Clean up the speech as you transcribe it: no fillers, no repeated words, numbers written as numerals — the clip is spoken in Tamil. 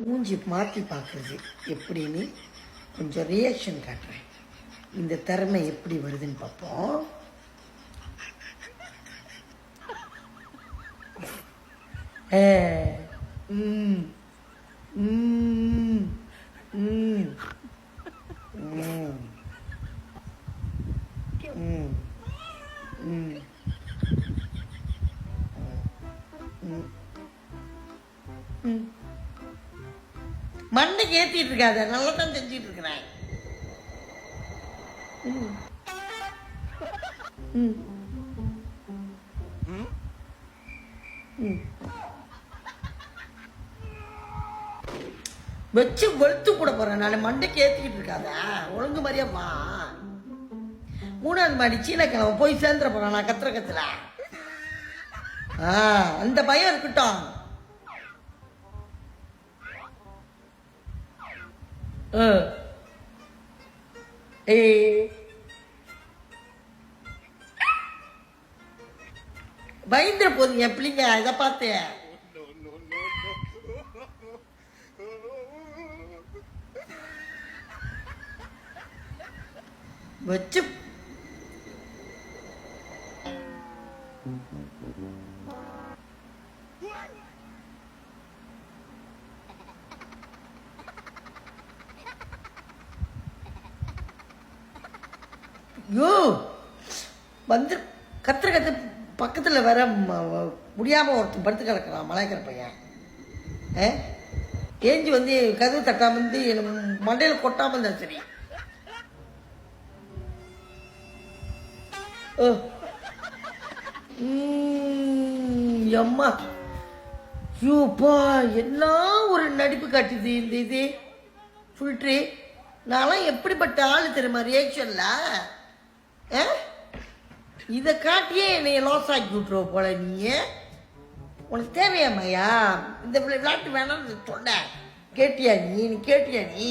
மூஞ்சி மாற்றி பார்க்குறது எப்படின்னு கொஞ்சம் ரியாக்ஷன் காட்டுறேன். இந்த திறமை எப்படி வருதுன்னு பார்ப்போம். ம் ம் ம் ம் ம் ம் மண்டைக்கு ஏற்றிட்டு இருக்காத, நல்லா தான் செஞ்சிட்டு இருக்கிறேன். வச்சு வெளுத்து கூட போறேன். நான் மண்டைக்கு ஏற்றிக்கிட்டு இருக்காத, ஒழுங்கு மாதிரியா வா. 3வது மாடி சீனக்கிழமை போய் சேர்ந்துட போறான் நான் கத்துற கத்துல. அந்த பயம் இருக்கட்டும். பயந்துட போதுங்க பிள்ளைங்க இதை பார்த்து. வச்சு யோ வந்து கத்துற கத்து பக்கத்தில் வர முடியாமல் ஒருத்தன் படுத்து கிடக்கிறான் மலைக்கிற பையன். ஏஞ்சி வந்து கதவு தட்டாமல் வந்து மண்டையில் கொட்டாமல் இருந்தா சரி. அம்மா யூப்பா என்ன ஒரு நடிப்பு காட்டுது இந்த இது ஃபில்ட்ரு. நான்லாம் எப்படிப்பட்ட ஆள் தெரியுமா ரியாக்ஷன்ல. இதை காட்டியே என்னை லாஸ் ஆக்கி விட்டுருவ போல. நீ உனக்கு தேவையாமையா இந்த விளையாட்டு வேணாம்னு சொன்ன? கேட்டியா நீ கேட்டியா நீ?